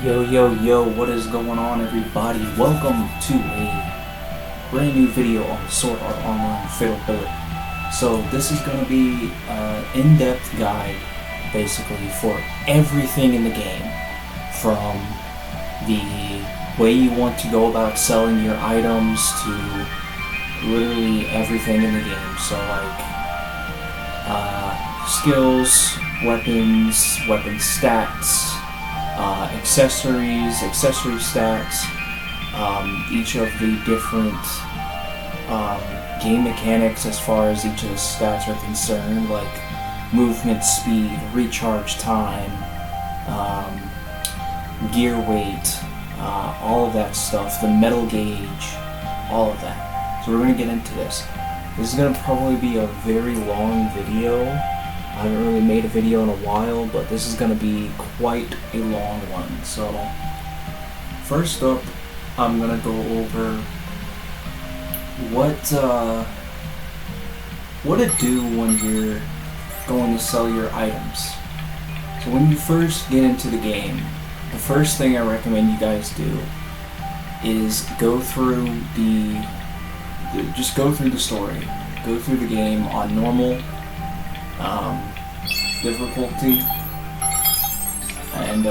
Yo, yo, yo, what is going on, everybody? Welcome to a brand new video on Sword Art Online Fatal Bullet. So, this is going to be an in-depth guide, basically, for everything in the game. From the way you want to go about selling your items to literally everything in the game. So, like, skills, weapons, weapon stats, accessory stats, each of the different game mechanics as far as each of the stats are concerned, like movement speed, recharge time, gear weight, all of that stuff, the metal gauge, all of that. So we're going to get into this. This is going to probably be a very long video. I haven't really made a video in a while, but this is going to be quite a long one. So, first up, I'm going to go over what to do when you're going to sell your items. So when you first get into the game, the first thing I recommend you guys do is go through just go through the story. Go through the game on normal difficulty, and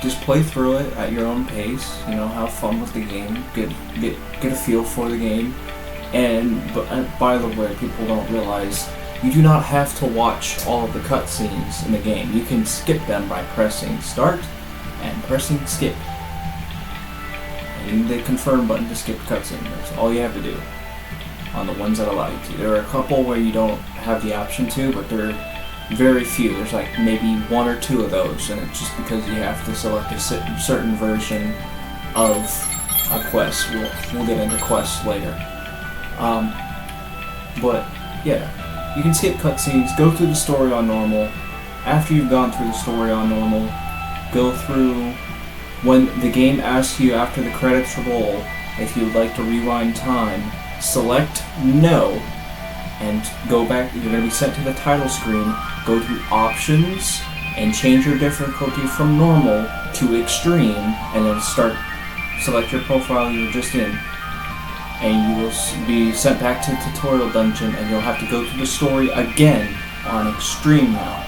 just play through it at your own pace. You know, have fun with the game, get a feel for the game. And by the way, people don't realize you do not have to watch all of the cutscenes in the game. You can skip them by pressing start and pressing skip, and the confirm button to skip the cutscene. That's all you have to do on the ones that allow you to. There are a couple where you don't have the option to, but they're very few. There's like maybe one or two of those, and it's just because you have to select a certain version of a quest. We'll get into quests later. But yeah, you can skip cutscenes, go through the story on normal. After you've gone through the story on normal, go through when the game asks you after the credits roll if you'd like to rewind time. Select no, and go back. You're going to be sent to the title screen. Go to options and change your difficulty from normal to extreme, and then select your profile you were just in, and you will be sent back to the tutorial dungeon, and you'll have to go through the story again on extreme now.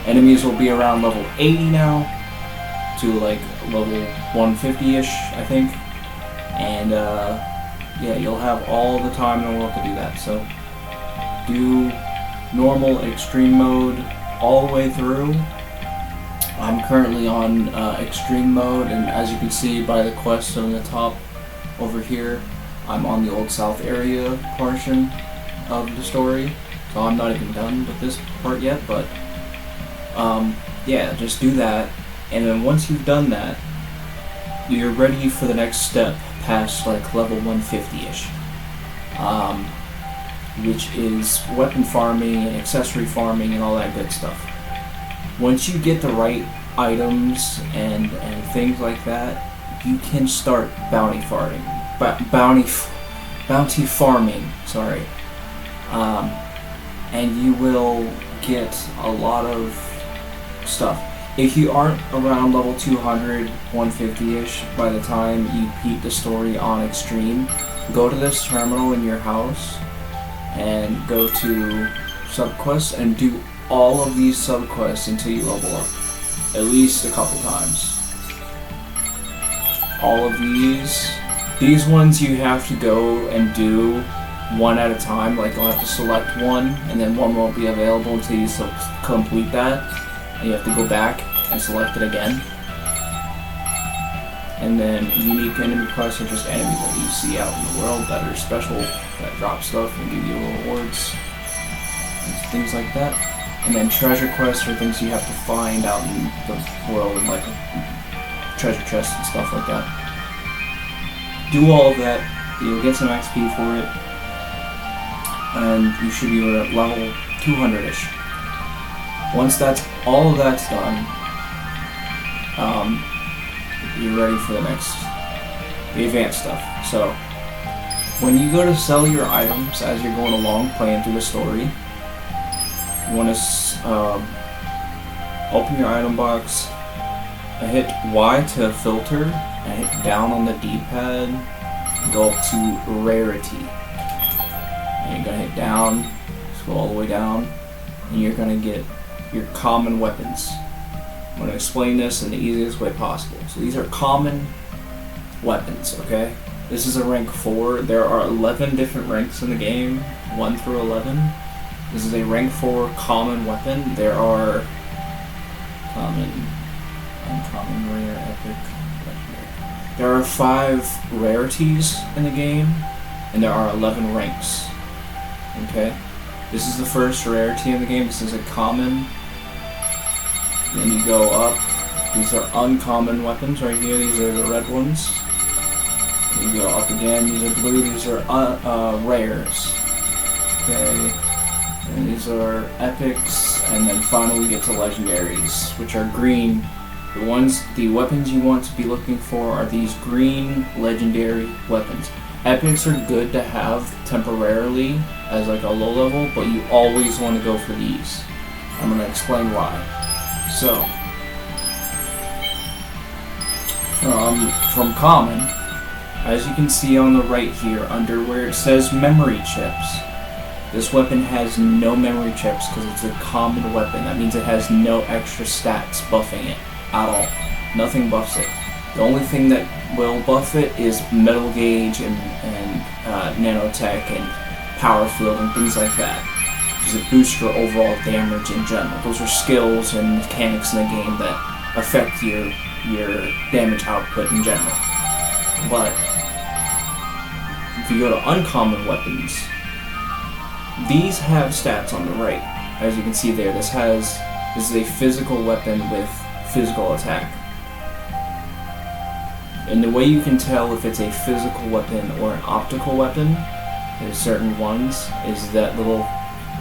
Enemies will be around level 80 now to like level 150-ish, I think, and yeah, you'll have all the time in the world to do that. So do normal, extreme mode all the way through. I'm currently on extreme mode, and as you can see by the quest on the top over here, I'm on the Old South area portion of the story, so I'm not even done with this part yet, but yeah, just do that, and then once you've done that, you're ready for the next step past like level 150-ish. Which is weapon farming and accessory farming and all that good stuff. Once you get the right items and things like that, you can start bounty farming. Bounty farming, sorry. And you will get a lot of stuff. If you aren't around level 200, 150-ish by the time you beat the story on extreme, go to this terminal in your house and go to subquests and do all of these subquests until you level up at least a couple times. All of these ones you have to go and do one at a time. Like, you'll have to select one, and then one won't be available until you complete that, and you have to go back and select it again. And then unique enemy quests are just enemies that you see out in the world that are special, that drop stuff and give you rewards, and things like that. And then treasure quests are things you have to find out in the world, and like treasure chests and stuff like that. Do all of that, you'll get some XP for it, and you should be at level 200-ish. Once all of that's done, you're ready for the advanced stuff. So, when you go to sell your items as you're going along, playing through the story, you want to open your item box, hit Y to filter, and hit down on the D-pad, and go up to rarity. And you're gonna hit down, scroll all the way down, and you're gonna get your common weapons. I'm gonna explain this in the easiest way possible. So these are common weapons, okay? This is a rank 4. There are 11 different ranks in the game, 1 through 11. This is a rank 4 common weapon. There are common, uncommon, rare, epic, legendary. There are 5 rarities in the game, and there are 11 ranks. Okay? This is the first rarity in the game. This is a common. Then you go up. These are uncommon weapons right here. These are the red ones. You go up again. These are blue. These are rares. Okay. And these are epics. And then finally we get to legendaries, which are green. The weapons you want to be looking for are these green legendary weapons. Epics are good to have temporarily as like a low level, but you always want to go for these. I'm going to explain why. So, from common, as you can see on the right here, under where it says memory chips, this weapon has no memory chips because it's a common weapon. That means it has no extra stats buffing it at all. Nothing buffs it. The only thing that will buff it is metal gauge and nanotech and power field and things like that. Because it boosts your overall damage in general. Those are skills and mechanics in the game that affect your damage output in general. But if you go to uncommon weapons, these have stats on the right. As you can see there, this is a physical weapon with physical attack. And the way you can tell if it's a physical weapon or an optical weapon, there's certain ones, is that little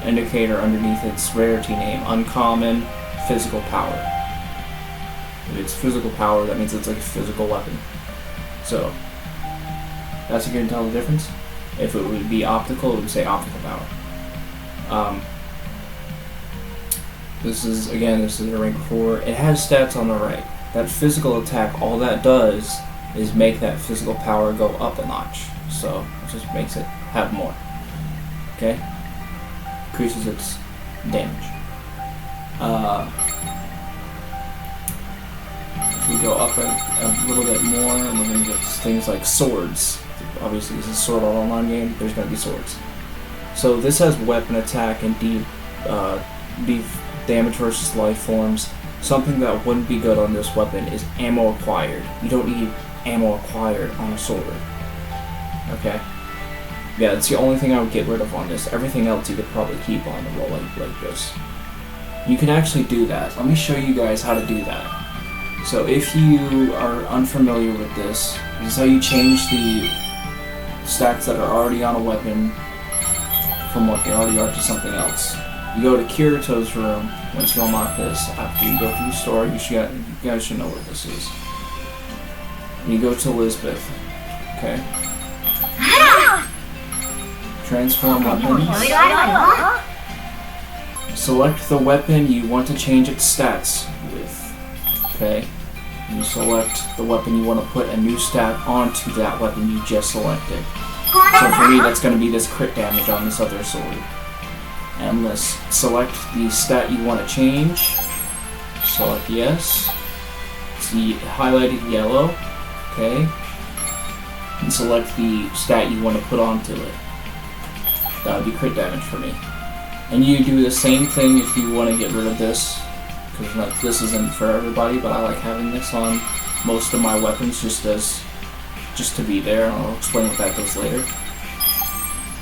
indicator underneath its rarity name, uncommon, physical power. If it's physical power, that means it's like a physical weapon. So, that's how you can tell the difference. If it would be optical, it would say optical power. This is a rank 4. It has stats on the right. That physical attack, all that does is make that physical power go up a notch. So, it just makes it have more. Okay? Increases its damage. If we go up a little bit more, we're going to get things like swords. Obviously, this is a Sword Art Online game. There's going to be swords. So this has weapon attack and deep damage versus life forms. Something that wouldn't be good on this weapon is ammo acquired. You don't need ammo acquired on a sword. Okay? Yeah, that's the only thing I would get rid of on this. Everything else you could probably keep on the roll like this. You can actually do that. Let me show you guys how to do that. So if you are unfamiliar with this is how you change the stats that are already on a weapon from what they already are to something else. You go to Kirito's room. Once you unlock this, after you go through the store, you guys should know what this is. And you go to Elizabeth. Okay. Transform weapons. Select the weapon you want to change its stats with. Okay. And you select the weapon you want to put a new stat onto that weapon you just selected. So for me, that's going to be this crit damage on this other sword. And let's select the stat you want to change. Select yes. See highlighted yellow. Okay. And select the stat you want to put onto it. That would be crit damage for me. And you do the same thing if you want to get rid of this. Because this isn't for everybody, but I like having this on most of my weapons just to be there. I'll explain what that does later.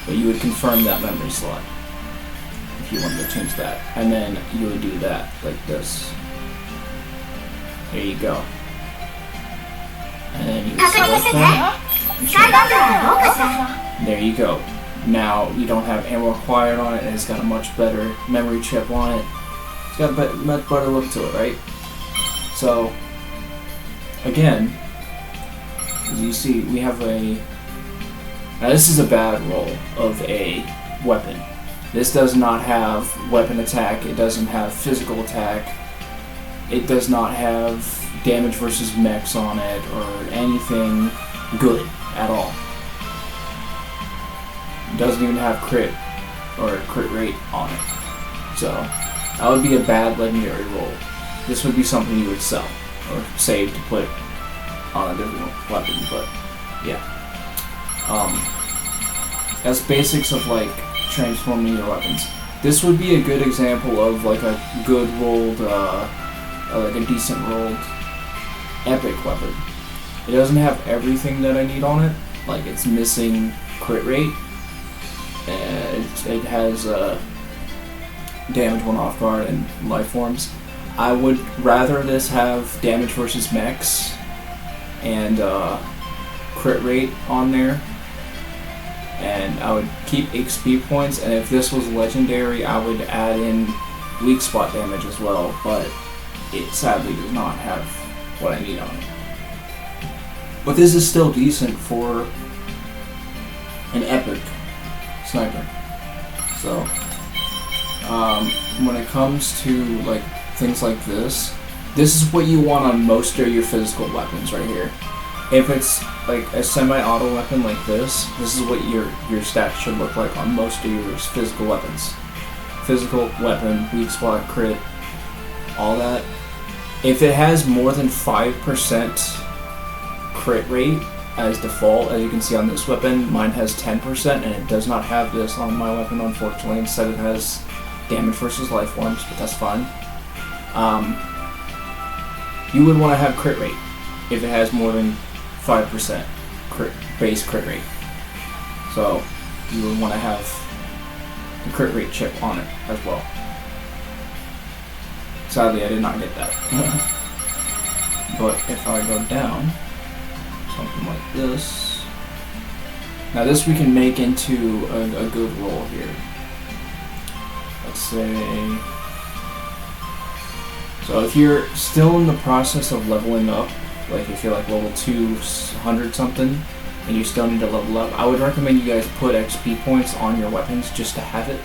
But you would confirm that memory slot if you wanted to change that. And then you would do that, like this. There you go. And then you would select that. There you go. Now you don't have ammo acquired on it, and it's got a much better memory chip on it. It's got a much better look to it, right? So, again, as you see, we have now this is a bad roll of a weapon. This does not have weapon attack, it doesn't have physical attack, it does not have damage versus mechs on it or anything good at all. It doesn't even have crit or crit rate on it. So that would be a bad legendary roll. This would be something you would sell or save to put on a different weapon, but yeah. That's basics of like transforming your weapons. This would be a good example of like a good rolled, like a decent rolled epic weapon. It doesn't have everything that I need on it. Like it's missing crit rate. It has damage when off guard and life forms. I would rather this have damage versus mechs and crit rate on there. And I would keep XP points, and if this was legendary, I would add in weak spot damage as well, but it sadly does not have what I need on it. But this is still decent for an epic sniper. So, when it comes to like things like this is what you want on most of your physical weapons right here. If it's like a semi-auto weapon like this is what your stats should look like on most of your physical weapons. Physical weapon, weak spot, crit, all that. If it has more than 5% crit rate as default, as you can see on this weapon, mine has 10%, and it does not have this on my weapon, unfortunately. Instead it has damage versus life forms, but that's fine. You would want to have crit rate if it has more than 5% base crit rate. So you would want to have the crit rate chip on it as well. Sadly, I did not get that. But if I go down, something like this. Now this we can make into a good roll here. Let's say... So if you're still in the process of leveling up, like if you're like level 200 something, and you still need to level up, I would recommend you guys put XP points on your weapons just to have it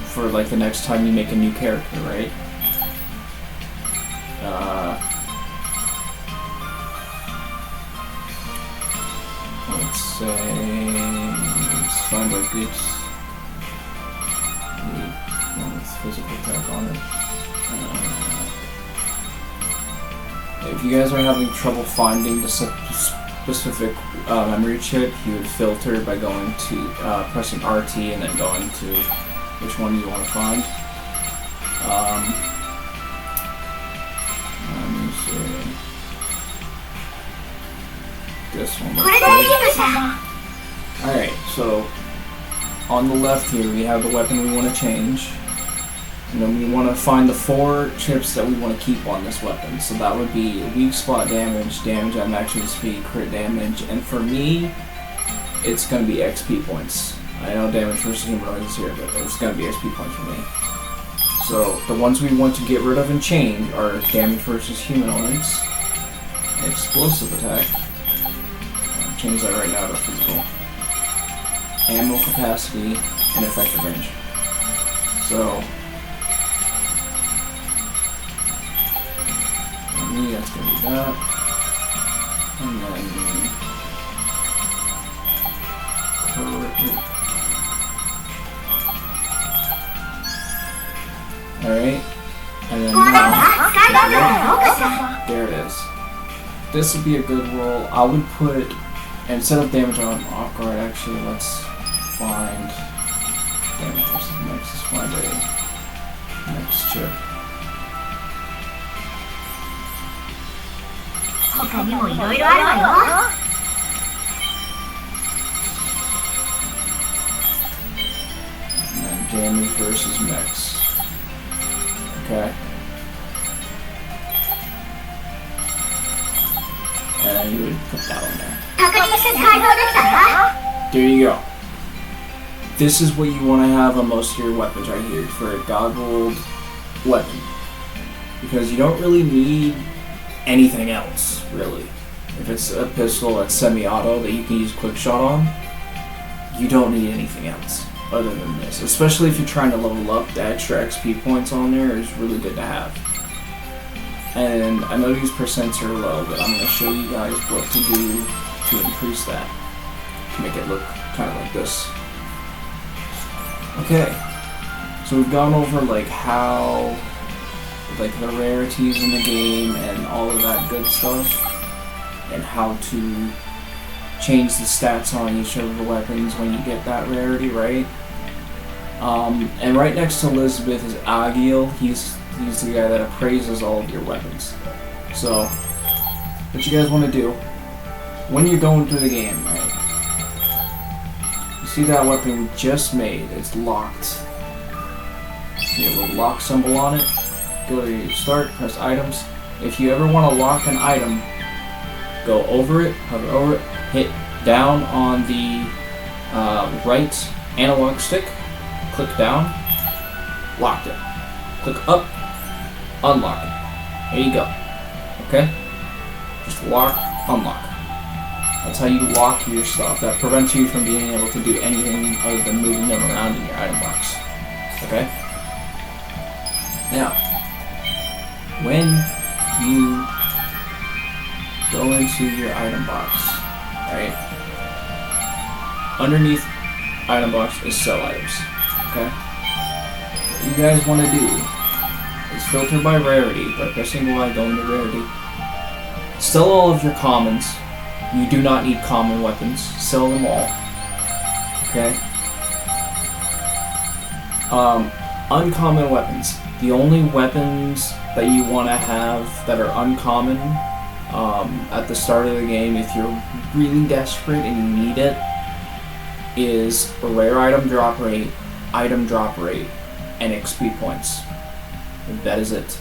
for like the next time you make a new character, right? Let's say, let's find a good one with physical attack on it. If you guys are having trouble finding the specific memory chip, you would filter by going to pressing RT and then going to which one you want to find. Let me see. This one. Alright, so on the left here we have the weapon we want to change. And then we want to find the 4 chips that we want to keep on this weapon. So that would be weak spot damage, damage at maximum speed, crit damage, and for me, it's going to be XP points. I know damage versus humanoids is here, but it's going to be XP points for me. So the ones we want to get rid of and change are damage versus humanoids, explosive attack, I'll change that right now to physical, ammo capacity, and effective range. So for me, that's going to be that, and then alright, and then now, there it is. This would be a good roll. I would put, instead of damage on off guard, actually, let's find damage versus max. Let's find a max chip. And then damage versus max. Okay. And you would put that one there. There you go. This is what you want to have on most of your weapons right here for a god-rolled weapon. Because you don't really need anything else, really. If it's a pistol that's semi-auto that you can use quick shot on, you don't need anything else other than this. Especially if you're trying to level up, the extra XP points on there is really good to have. And I know these percents are low, but I'm going to show you guys what to do to increase that, to make it look kind of like this. Okay, so we've gone over like how, like the rarities in the game and all of that good stuff, and how to change the stats on each of the weapons when you get that rarity, right? And right next to Elizabeth is Agiel. He's the guy that appraises all of your weapons. So, what you guys want to do, when you're going through the game, right? You see that weapon we just made, it's locked. See a little lock symbol on it. Go to your start, press items. If you ever want to lock an item, go over it, hover over it, hit down on the right analog stick, click down, locked it. Click up, unlock it. There you go. Okay? Just lock, unlock. That's how you lock your stuff. That prevents you from being able to do anything other than moving them around in your item box. Okay? Now, when you go into your item box, right? Underneath item box is sell items. Okay? What you guys want to do is filter by rarity by pressing Y, go into rarity. Sell all of your commons. You do not need common weapons. Sell them all. Okay? Uncommon weapons. The only weapons that you want to have that are uncommon at the start of the game, if you're really desperate and you need it, is a rare item drop rate, and XP points. And that is it.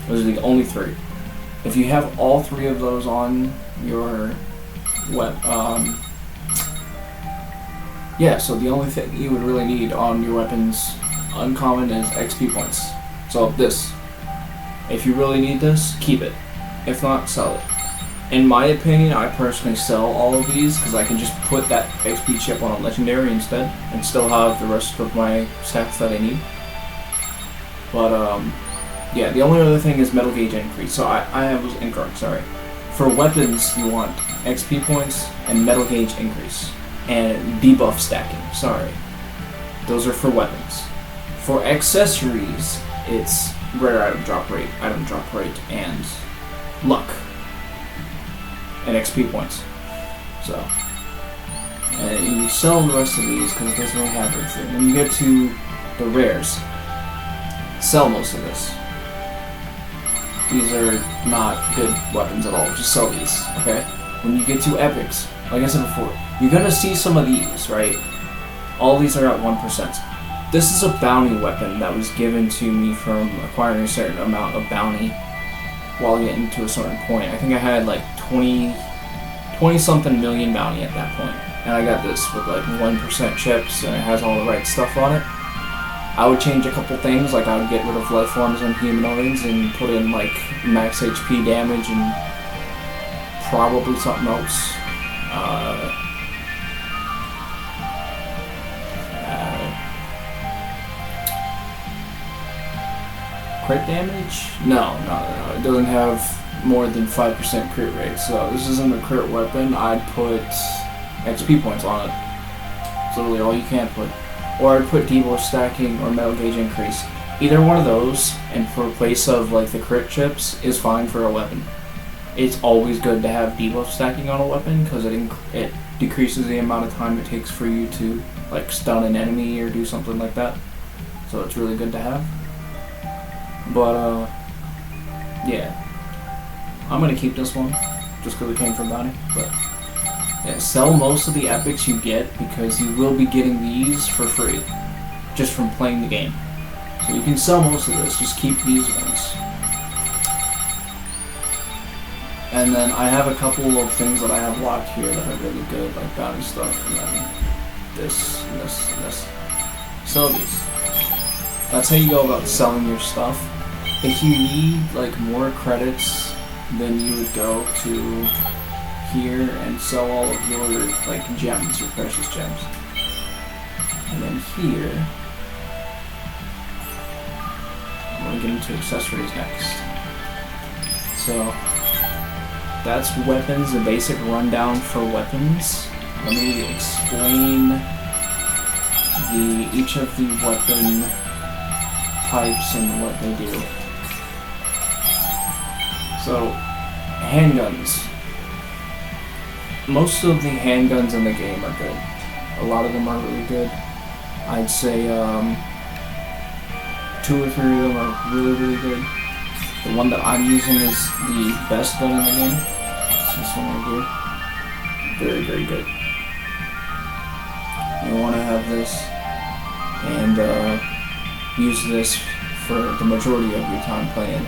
Those are the only three. If you have all three of those on your so the only thing you would really need on your weapons uncommon is XP points. So this, if you really need this, keep it. If not, sell it. In my opinion, I personally sell all of these because I can just put that XP chip on a legendary instead and still have the rest of my stats that I need. But yeah, the only other thing is metal gauge increase. So I was incorrect, sorry. For weapons, you want XP points and metal gauge increase. And debuff stacking, sorry. Those are for weapons. For accessories, it's rare item drop rate, and luck. And XP points. So, and you sell the rest of these because it doesn't really have everything. When you get to the rares, sell most of this. These are not good weapons at all. Just sell these, okay? When you get to epics, like I said before, you're gonna see some of these, right? All these are at 1%. This is a bounty weapon that was given to me from acquiring a certain amount of bounty while getting to a certain point. I think I had like 20 something million bounty at that point. And I got this with like 1% chips and it has all the right stuff on it. I would change a couple things, like I would get rid of life forms and humanoids and put in like max HP damage and probably something else. Crit damage? No. It doesn't have more than 5% crit rate, so this isn't a crit weapon. I'd put XP points on it. It's literally all you can put. Or I'd put debuff stacking or metal gauge increase. Either one of those, and for place of like the crit chips, is fine for a weapon. It's always good to have debuff stacking on a weapon because it decreases the amount of time it takes for you to like stun an enemy or do something like that. So it's really good to have. But yeah, I'm gonna keep this one just because it came from bounty. But yeah, sell most of the epics you get because you will be getting these for free just from playing the game. So you can sell most of this, just keep these ones. And then I have a couple of things that I have locked here that are really good, like bounty stuff, and then this, and this, and this. Sell these. That's how you go about selling your stuff. If you need like more credits, then you would go to here and sell all of your like gems, your precious gems. And then here, I'm going to get into accessories next. So that's weapons, the basic rundown for weapons. Let me explain each of the weapon types and what they do. So, handguns. Most of the handguns in the game are good. A lot of them are really good. I'd say 2 or 3 of them are really, really good. The one that I'm using is the best gun in the game. It's this one right here. Very, very good. You want to have this and use this for the majority of your time playing.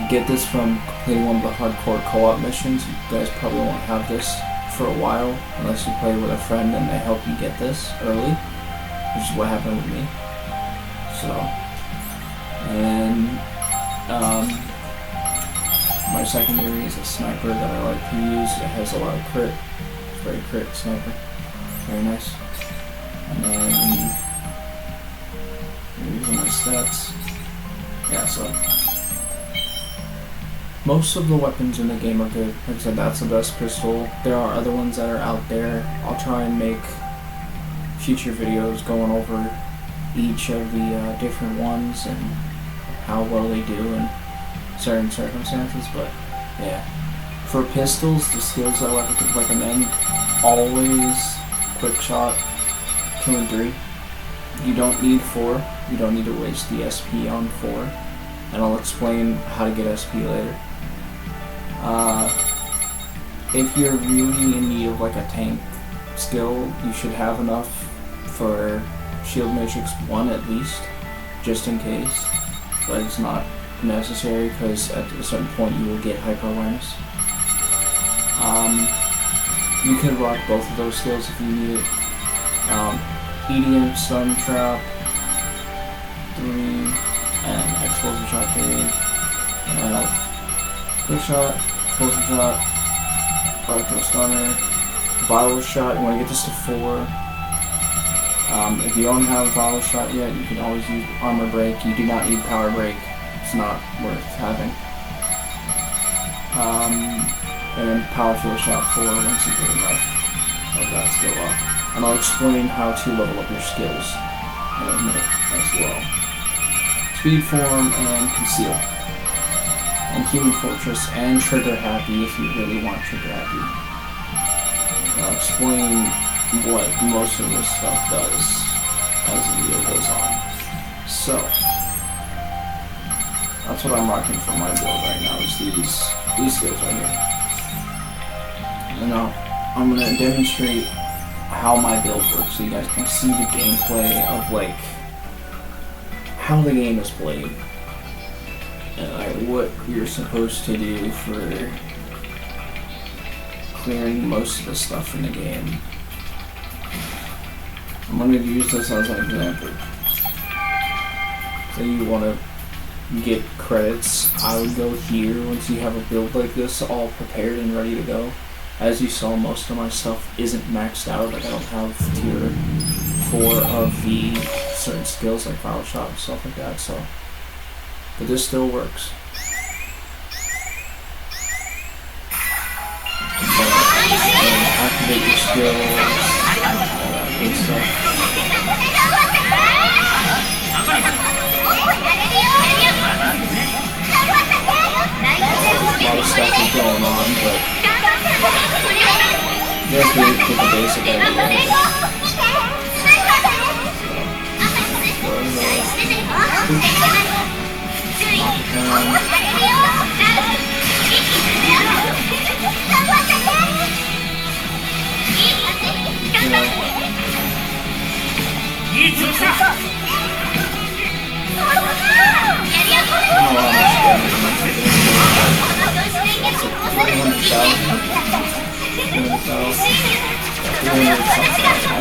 You get this from completing one of the hardcore co-op missions. You guys probably won't have this for a while unless you play with a friend and they help you get this early, which is what happened with me. So, and my secondary is a sniper that I like to use. It has a lot of crit. It's very crit sniper. Very nice. And then these are my stats. Yeah, so most of the weapons in the game are good. Like I said, that's the best pistol. There are other ones that are out there. I'll try and make future videos going over each of the different ones and how well they do in certain circumstances, but yeah. For pistols, the skills I like to recommend, always quick shot 2 and 3. You don't need 4. You don't need to waste the SP on 4. And I'll explain how to get SP later. If you're really in need of like a tank skill, you should have enough for Shield Matrix 1 at least, just in case. But it's not necessary because at a certain point you will get hyper awareness. You can rock both of those skills if you need it. EDM, Stun Trap 3, and Explosive Shot 3. And I have Quick Shot, Explosive Shot, Electro Stunner, Viral Shot. You want to get this to 4. If you don't have Viral Shot yet, you can always use Armor Break. You do not need Power Break. It's not worth having. And then Powerful Shot 4 once you get enough of that skill up. And I'll explain how to level up your skills in a minute as well. Speed Form and Conceal. And Human Fortress and Trigger Happy if you really want Trigger Happy. I'll explain what most of this stuff does as the video goes on. So, that's what I'm rocking for my build right now, is these skills right here. And now, I'm going to demonstrate how my build works so you guys can see the gameplay of like how the game is played and like what you're supposed to do for clearing most of the stuff in the game. I'm going to use this as an example. So you want to get credits, I would go here once you have a build like this all prepared and ready to go. As you saw, most of my stuff isn't maxed out. Like I don't have tier 4 of the certain skills like Viral Shot and stuff like that, so. But this still works. Activate your skills, all that good stuff. A lot of stuff is going on, but you guys get the basic idea.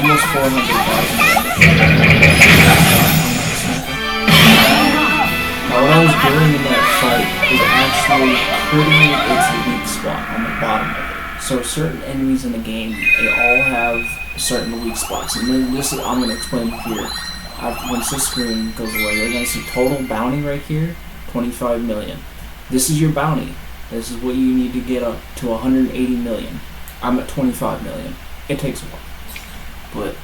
Almost 400,000. Now what I was doing in that fight is actually putting its weak spot on the bottom of it. So certain enemies in the game, they all have certain weak spots. And then this is, I'm going to explain here. Once this screen goes away, you're going to see total bounty right here, 25 million. This is your bounty. This is what you need to get up to 180 million. I'm at 25 million. It takes a while. But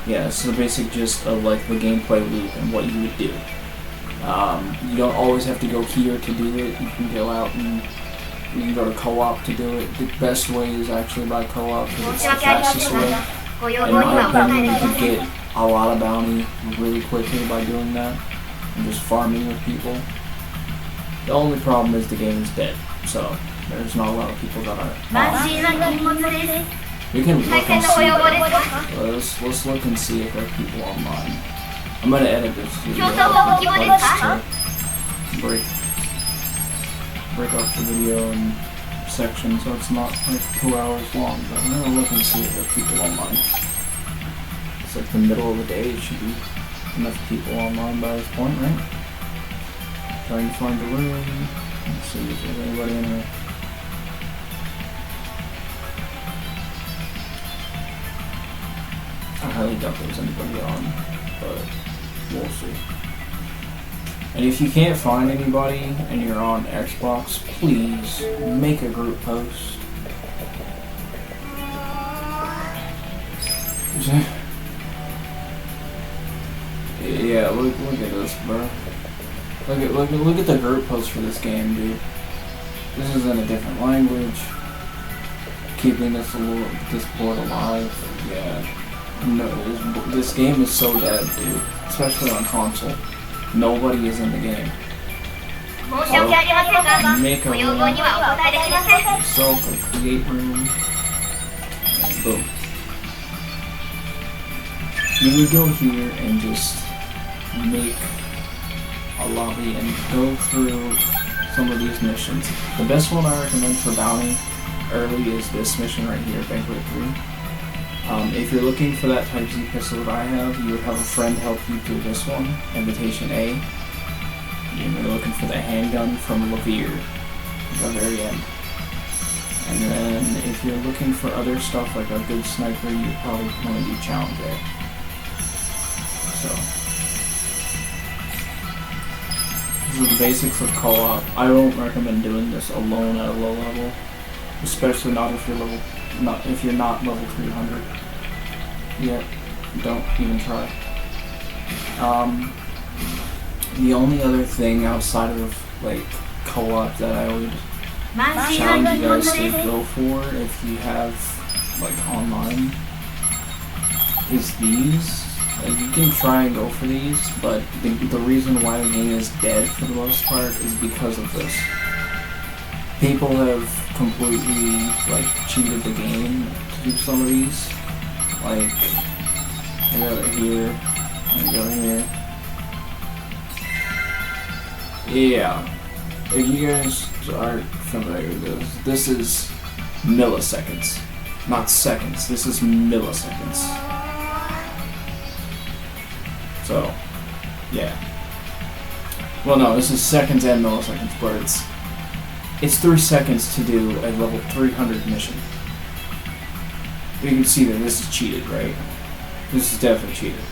yeah, it's the basic gist of like the gameplay loop and what you would do. You don't always have to go here to do it. You can go out and you can go to co-op to do it. The best way is actually by co-op because it's the fastest way. In my opinion, you can get a lot of bounty really quickly by doing that and just farming with people. The only problem is the game is dead, so there's not a lot of people that are on. We can look and see. Let's look and see if there are people online. I'm gonna edit this video to break up the video in sections so it's not like 2 hours long, but I'm gonna look and see if there are people online. It's like the middle of the day, it should be enough people online by this point, right? Trying to find the room, let's see if there's anybody in here. I highly doubt there's anybody on, but we'll see. And if you can't find anybody and you're on Xbox, please make a group post. Yeah, look at this, bro. Look at the group post for this game, dude. This is in a different language. Keeping this board alive. Yeah. No, this game is so dead, dude. Especially on console. Nobody is in the game. So, make a room. Yourself a create room. And boom. You would go here and just make a lobby and go through some of these missions. The best one I recommend for bounty early is this mission right here, Banquet 3. If you're looking for that Type Z pistol that I have, you would have a friend help you do this one, Invitation A. You're looking for the handgun from Levere at the very end. And then if you're looking for other stuff like a good sniper, you probably want to do Challenge A. So, this is the basics of co-op. I don't recommend doing this alone at a low level, especially not if you're not level 300 yet. Don't even try. The only other thing outside of like co-op that I would challenge you guys to go for if you have like online is these. Like, you can try and go for these, but the reason why the game is dead for the most part is because of this. People have completely like cheated the game to do some of these. Like, I got it here, I go here. Yeah, if you guys aren't familiar with this is milliseconds, not seconds. This is milliseconds. So, yeah. Well, no, this is seconds and milliseconds, but it's 3 seconds to do a level 300 mission. You can see that this is cheated, right? This is definitely cheated.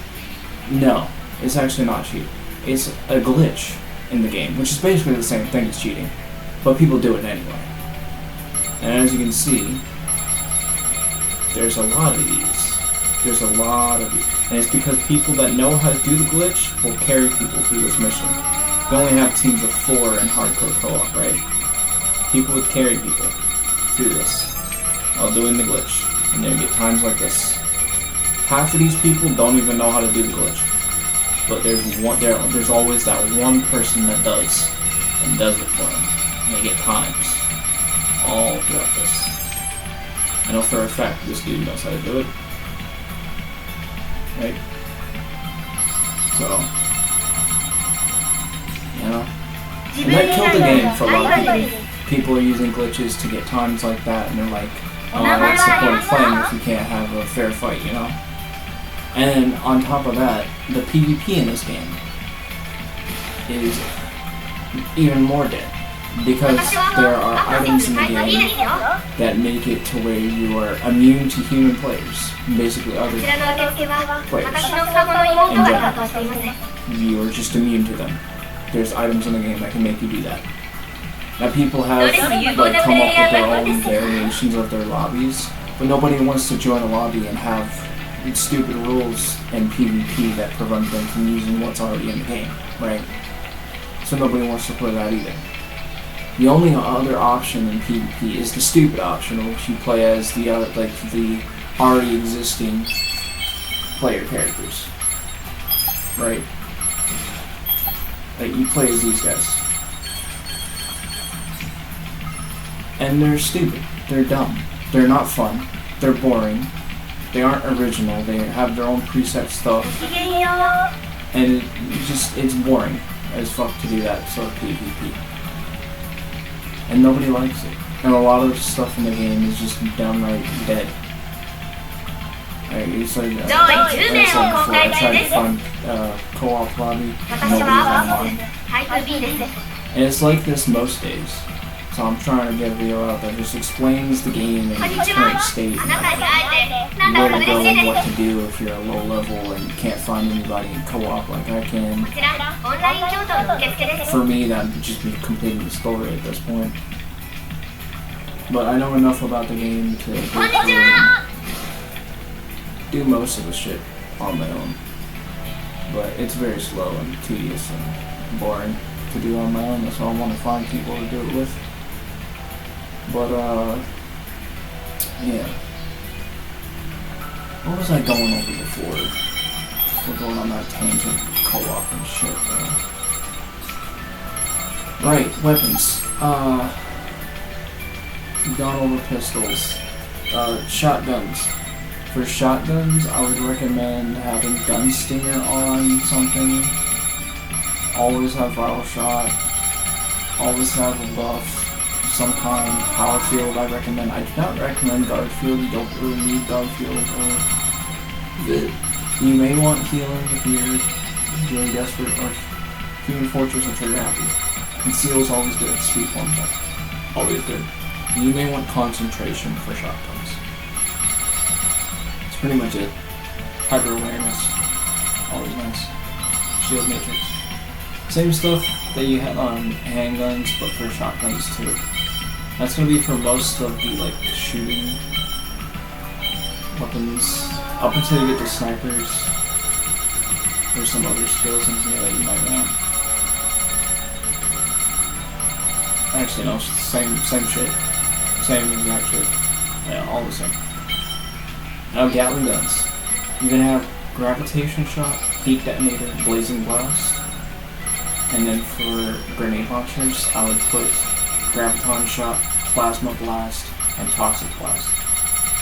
No, it's actually not cheated. It's a glitch in the game, which is basically the same thing as cheating, but people do it anyway. And as you can see, there's a lot of these. There's a lot of these. And it's because people that know how to do the glitch will carry people through this mission. We only have teams of 4 in hardcore co-op, right? People would carry people through this while doing the glitch. And then you get times like this. Half of these people don't even know how to do the glitch. But there's always that one person that does, and does it for them. And they get times all throughout this. I know for a fact this dude knows how to do it. Right? So, you know. And that killed the game for a lot of people. People are using glitches to get times like that, and they're like, oh, what's the point of playing if you can't have a fair fight, you know? And on top of that, the PvP in this game is even more dead. Because there are items in the game that make it to where you are immune to human players. Basically other players. In general. You are just immune to them. There's items in the game that can make you do that. Now people have like come up with their own variations of their lobbies, but nobody wants to join a lobby and have stupid rules in PvP that prevent them from using what's already in the game, right? So nobody wants to play that either. The only other option in PvP is the stupid option, which you play as the the already existing player characters, right? Like you play as these guys. And they're stupid. They're dumb. They're not fun. They're boring. They aren't original. They have their own preset stuff. And it's boring as fuck to do that sort of PvP. And nobody likes it. And a lot of stuff in the game is just downright dead. It's like, like I said before, I tried to find co-op lobby. Nobody's online. And it's like this most days. So I'm trying to get a video out that just explains the game and its current state, and where to go and what to do if you're a low level and you can't find anybody in co-op like I can. For me, that would just be completing the story at this point. But I know enough about the game to go through and do most of the shit on my own. But it's very slow and tedious and boring to do on my own. That's why I want to find people to do it with. But, yeah. What was I going over before? We're going on that tangent, co-op and shit, Right, weapons. We've gone over pistols. Shotguns. For shotguns, I would recommend having Gunstinger on something. Always have Vital Shot. Always have a buff. Some kind. Power Field, I recommend. I do not recommend Guard Field. You don't really need Guard Field. You may want healing if you're really desperate, or Human Fortress if you're happy. Conceal is always good. Speed form, always good. You may want concentration for shotguns. That's pretty much it. Hyper awareness, always nice. Shield matrix. Same stuff that you have on handguns, but for shotguns too. That's gonna be for most of the like shooting weapons. Up until you get to snipers. There's some other skills in here that you might want. Actually no, same shit. Same exact shit. Yeah, all the same. Now Gatling guns. You're gonna have gravitation shot, heat detonator, blazing blast. And then for grenade launchers, I would put graviton shot, plasma blast, and toxic blast.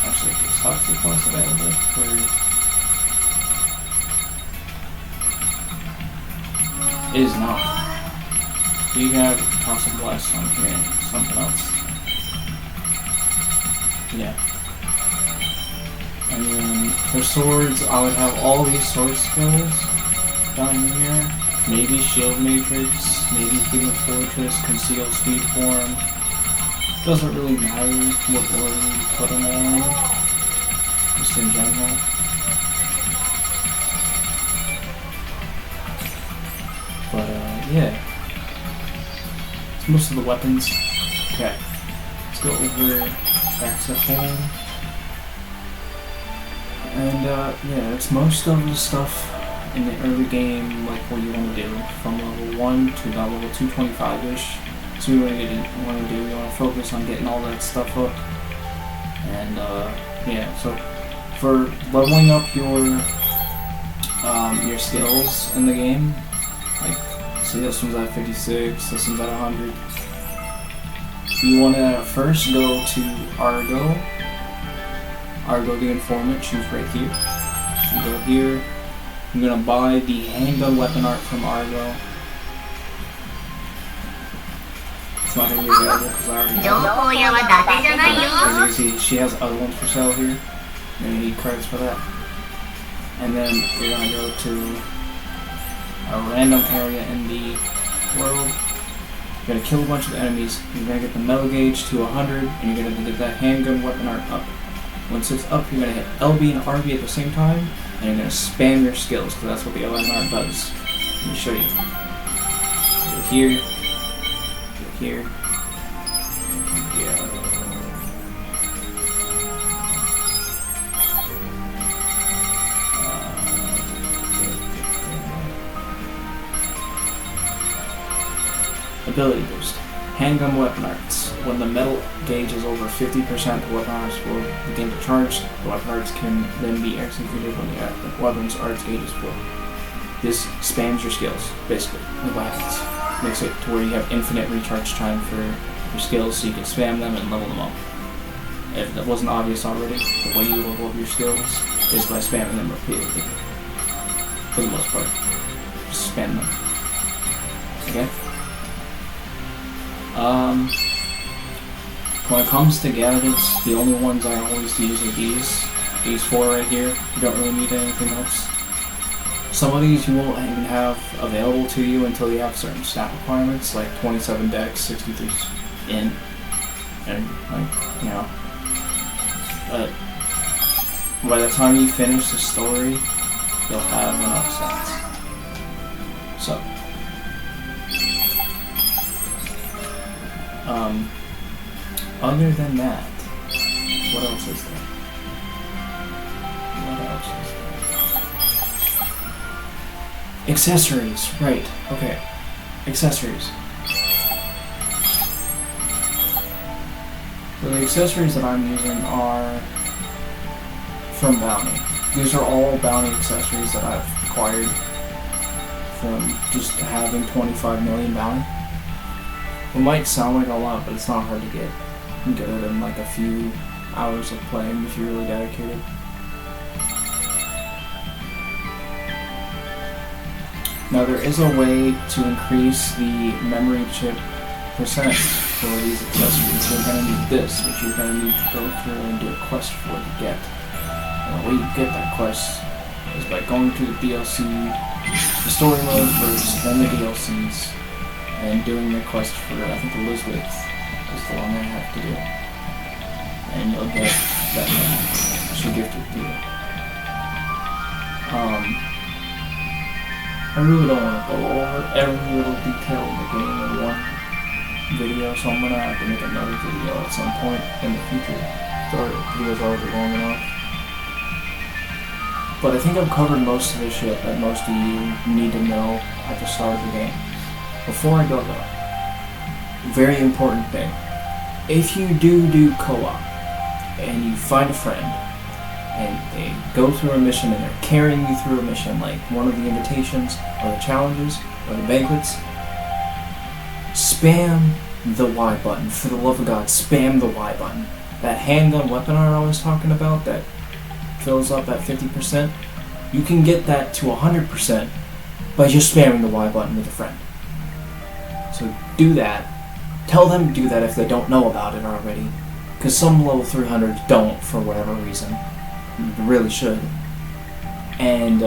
Actually, is toxic blast available for? It is not. So you can have toxic blast on here and something else. Yeah. And then for swords, I would have all these sword skills down here. Maybe Shield Matrix, maybe Human Fortress, Concealed Speed Form. Doesn't really matter what order you put them on, just in general. But yeah. It's most of the weapons. Okay. Let's go over back to home. And yeah, it's most of the stuff in the early game, like what you want to do from level 1 to about level 225-ish. So what you want to do, you want to focus on getting all that stuff up. And yeah, so for leveling up your skills in the game, like see this one's at 56, this one's at 100. You want to first go to Argo the Informant, choose right here. You go here. I'm gonna buy the handgun weapon art from Argo. It's not gonna be available because I already have it. As you can see, she has other ones for sale here. You're gonna need credits for that. And then you're gonna go to a random area in the world. You're gonna kill a bunch of enemies. You're gonna get the metal gauge to 100, and you're gonna get that handgun weapon art up. Once it's up, you're gonna hit LB and RB at the same time, and you're gonna spam your skills, because that's what the LMR does. Let me show you. Go here, ability boost. Handgun weapon arts. When the metal gauge is over 50%, the weapon arts will begin to charge. The weapon arts can then be executed when the weapon's arts gauge is full. This spams your skills, basically, with weapons. Makes it to where you have infinite recharge time for your skills, so you can spam them and level them up. If that wasn't obvious already, the way you level up your skills is by spamming them repeatedly. For the most part. Just spam them. Okay? When it comes to gadgets, the only ones I always use are these four right here. You don't really need anything else. Some of these you won't even have available to you until you have certain stat requirements, like 27 dex, 63 int, and like, you know. But by the time you finish the story, you'll have enough stats. So, other than that, what else is there? Accessories, right, okay. Accessories. So the accessories that I'm using are from Bounty. These are all Bounty accessories that I've acquired from just having 25 million Bounty. It might sound like a lot, but it's not hard to get. You can get it in like a few hours of playing if you're really dedicated. Now there is a way to increase the memory chip percentage for these accessories. You're going to need this, which you're going to need to go through and do a quest for to get. And the way you get that quest is by going to the DLC, the story mode first, then the DLCs, and doing the quest for, I think, Elizabeth is the one I have to do. And you'll get that money. She'll gift it to you. I really don't want to go over every little detail in the game in one video, so I'm going to have to make another video at some point in the future. The video's already long enough. But I think I've covered most of the shit that most of you need to know at the start of the game. Before I go though, very important thing. If you do co-op, and you find a friend, and they go through a mission and they're carrying you through a mission, like one of the invitations, or the challenges, or the banquets, spam the Y button. For the love of God, spam the Y button. That handgun weapon art I was talking about that fills up at 50%, you can get that to 100% by just spamming the Y button with a friend. So do that. Tell them to do that if they don't know about it already, because some level 300s don't for whatever reason. You really should. And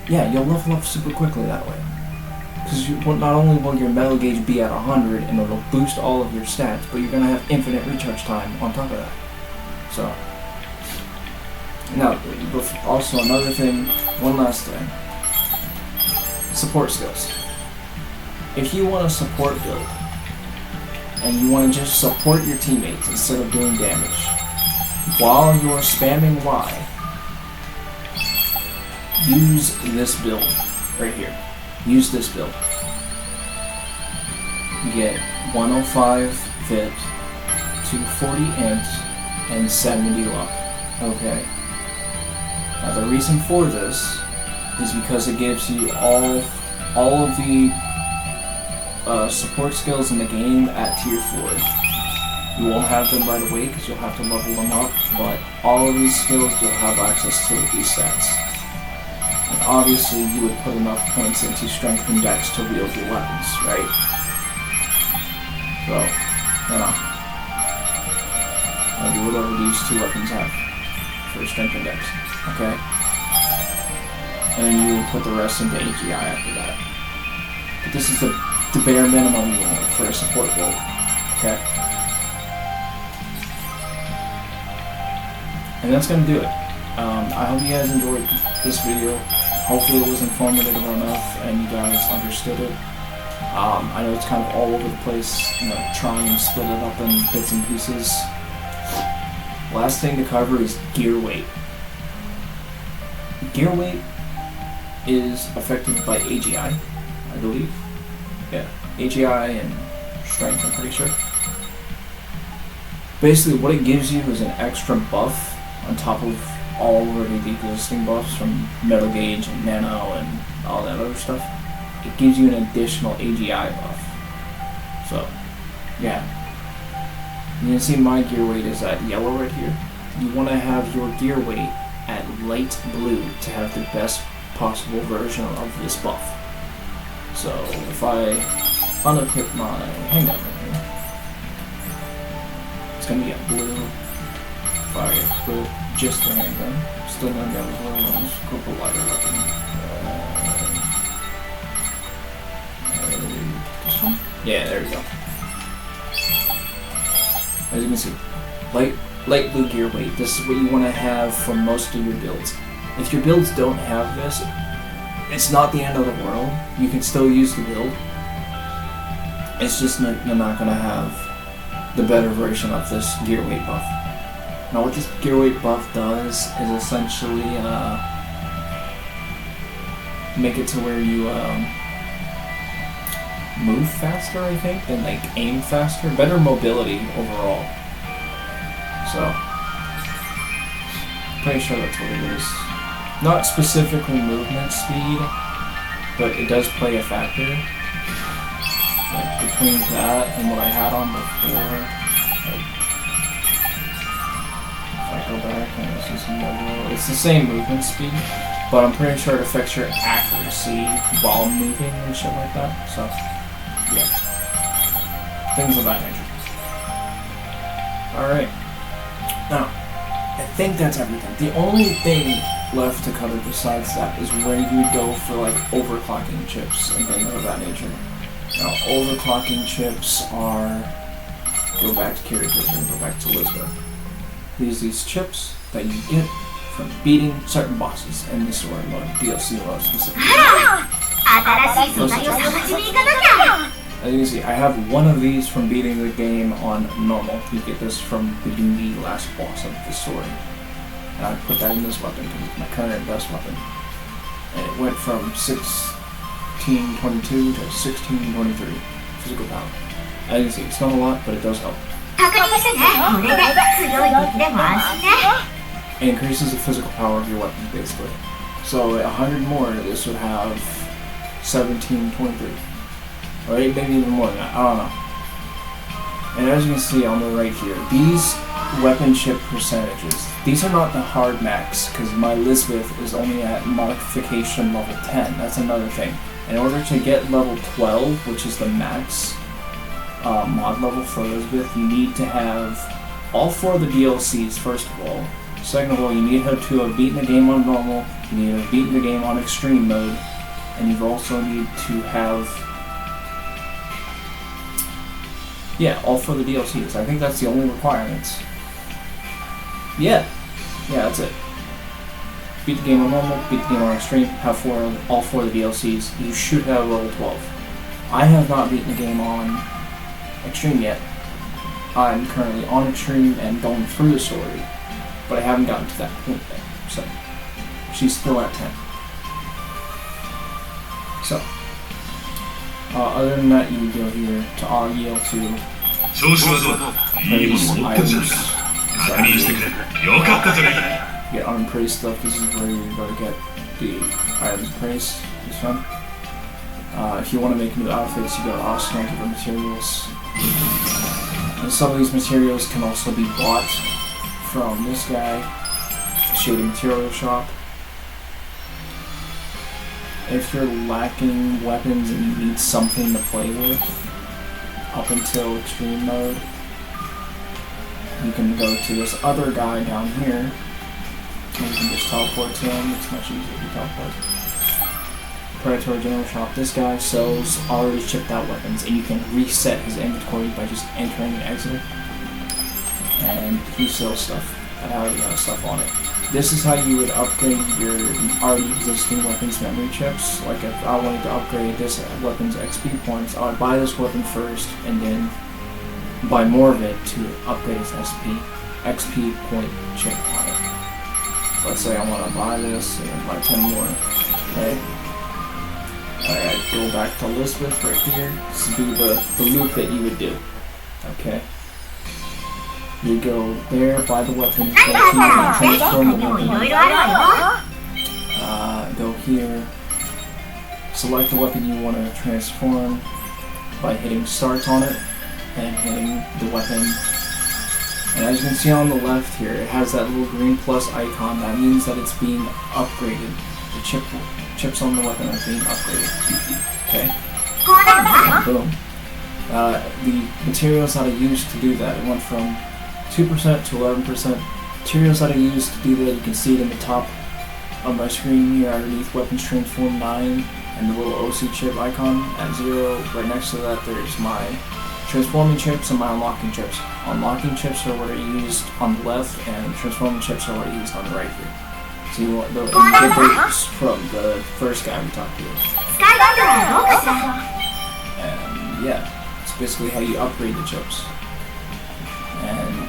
yeah, you'll level up super quickly that way. Because not only will your metal gauge be at 100 and it'll boost all of your stats, but you're going to have infinite recharge time on top of that. So, now, also another thing, one last thing. Support skills. If you want a support build, and you want to just support your teammates instead of doing damage, while you're spamming Y, use this build right here. Use this build. You get 105 fit, 240 int, and 70 luck. Okay. Now the reason for this is because it gives you all of the support skills in the game at tier 4. You won't have them right away because you'll have to level them up, but all of these skills you'll have access to with these stats. And obviously you would put enough points into strength and dex to wield your weapons, right? So, you know. I'll do whatever these two weapons have for strength and dex, okay? And then you will put the rest into AGI after that. But this is the bare minimum you want for a support build, okay? And that's gonna do it. I hope you guys enjoyed this video. Hopefully it was informative enough and you guys understood it. I know it's kind of all over the place, you know, try and split it up in bits and pieces. Last thing to cover is gear weight. Gear weight is affected by AGI, I believe. Yeah. AGI and strength, I'm pretty sure. Basically, what it gives you is an extra buff on top of all already the existing buffs from Metal Gauge and Nano and all that other stuff. It gives you an additional AGI buff. So, yeah. You can see my gear weight is at yellow right here. You want to have your gear weight at light blue to have the best possible version of this buff. So, if I unequip my handgun right here, it's going to be at blue. If I equip just the handgun, still going to be at blue. I'll just equip a lighter weapon. This one? Yeah, there we go. As you can see, light blue gear weight. This is what you want to have for most of your builds. If your builds don't have this, it's not the end of the world. You can still use the build. It's just you're not going to have the better version of this gear weight buff. Now what this gear weight buff does is essentially make it to where you move faster, I think, and like aim faster. Better mobility overall. So, pretty sure that's what it is. Not specifically movement speed, but it does play a factor. Like between that and what I had on before, like, if I go back and it's just mobile, it's the same movement speed, but I'm pretty sure it affects your accuracy while moving and shit like that. So, yeah, things of that nature. Alright, now, I think that's everything. The only thing left to cover besides that is where you would go for like overclocking chips and things of that nature. Now, overclocking chips are, go back to characters and go back to Elizabeth. These chips that you get from beating certain bosses in the story mode, DLC mode specifically. As you can see, I have one of these from beating the game on normal. You get this from beating the last boss of the story. And I put that in this weapon because it's my current best weapon. And it went from 1622 to 1623 physical power. As you can see, it's not a lot, but it does help. It increases the physical power of your weapons, basically. So at 100 more, this would have 1723. Or maybe even more than that, I don't know. And as you can see on the right here, these weapon chip percentages, these are not the hard max, because my Elizabeth is only at modification level 10. That's another thing. In order to get level 12, which is the max mod level for Elizabeth, you need to have all 4 of the DLCs, first of all. Second of all, you need her to have beaten the game on normal, you need to have beaten the game on extreme mode, and you also need to have, yeah, all 4 of the DLCs. I think that's the only requirements. Yeah, that's it. Beat the game on normal, beat the game on extreme, have all 4 of the DLCs. You should have level 12. I have not beaten the game on extreme yet. I'm currently on extreme and going through the story, but I haven't gotten to that point yet. So, she's still at 10. So, other than that, you go here to Agio to praise items. Get unpraised stuff. This is where you're going to get the items praised. This one. If you want to make new outfits, you go to Austin for materials. And some of these materials can also be bought from this guy, Shady Material Shop. If you're lacking weapons and you need something to play with up until extreme mode, you can go to this other guy down here and you can just teleport to him. It's much easier to teleport. Predatory General Shop. This guy sells already shipped out weapons and you can reset his inventory by just entering and exiting. And he sells stuff that already has stuff on it. This is how you would upgrade your already existing weapons memory chips. Like if I wanted to upgrade this weapon's XP points, I would buy this weapon first and then buy more of it to upgrade its XP point chip on it. Let's say I want to buy this and buy 10 more. Okay. Alright, go back to Elizabeth right here. This would be the loop that you would do. Okay. You go there, buy the weapon, go here, transform the weapon. Go here, select the weapon you want to transform by hitting start on it and hitting the weapon. And as you can see on the left here, it has that little green plus icon. That means that it's being upgraded. The chips on the weapon are being upgraded. Okay? Boom. The materials that I used to do that, it went from 2% to 11%. Materials that I used to do that, you can see it in the top of my screen here underneath Weapons Transform 9 and the little OC chip icon at 0. Right next to that there's my transforming chips and my unlocking chips. Unlocking chips are what are used on the left and transforming chips are what are used on the right here. So you want you get those from the first guy we talked to. And yeah, it's basically how you upgrade the chips. And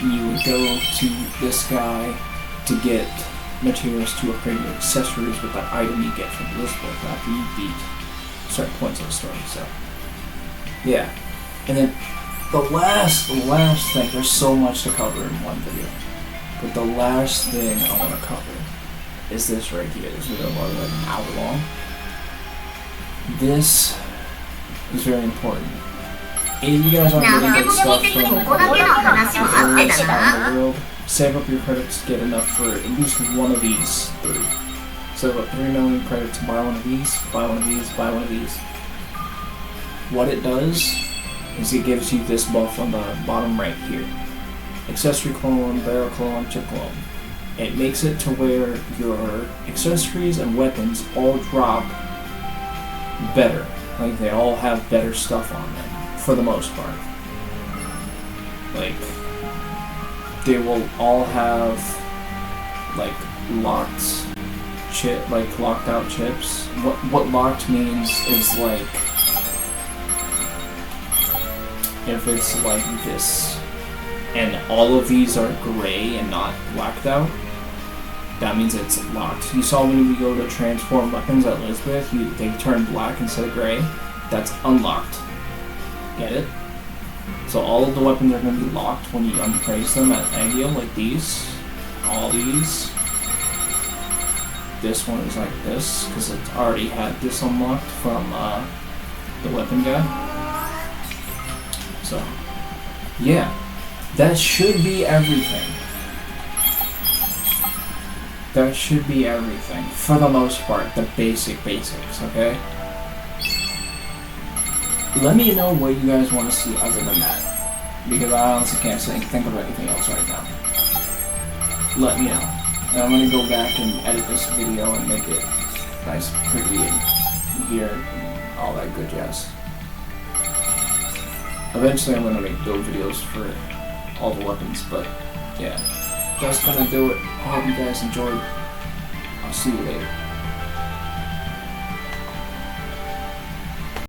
you would go to this guy to get materials to upgrade your accessories with that item you get from Elizabeth after you beat certain points of the story. So yeah. And then the last thing, there's so much to cover in one video, but the last thing I want to cover is this right here. This video is like an hour long. This is very important. If you guys aren't getting good stuff from the world, save up your credits to get enough for at least one of these 3. Save up 3 million credits to buy one of these, buy one of these, buy one of these. What it does is it gives you this buff on the bottom right here. Accessory clone, barrel clone, chip clone. It makes it to where your accessories and weapons all drop better. Like they all have better stuff on them, for the most part. Like, they will all have like locked locked out chips. What locked means is like, if it's like this, and all of these are gray and not blacked out, that means it's locked. You saw when we go to transform weapons at Elizabeth, they turn black instead of gray. That's unlocked. Get it? So all of the weapons are going to be locked when you unpraise them at Agio, like these. All these. This one is like this, because it already had this unlocked from the weapon guy. So, yeah. That should be everything. That should be everything, for the most part, the basics, okay? Let me know what you guys want to see other than that, because I honestly can't think of anything else right now. Let me know. And I'm going to go back and edit this video and make it nice, pretty, and here, and all that good jazz. Eventually I'm going to make build videos for all the weapons, but yeah. That's gonna do it. I hope you guys enjoyed. I'll see you later.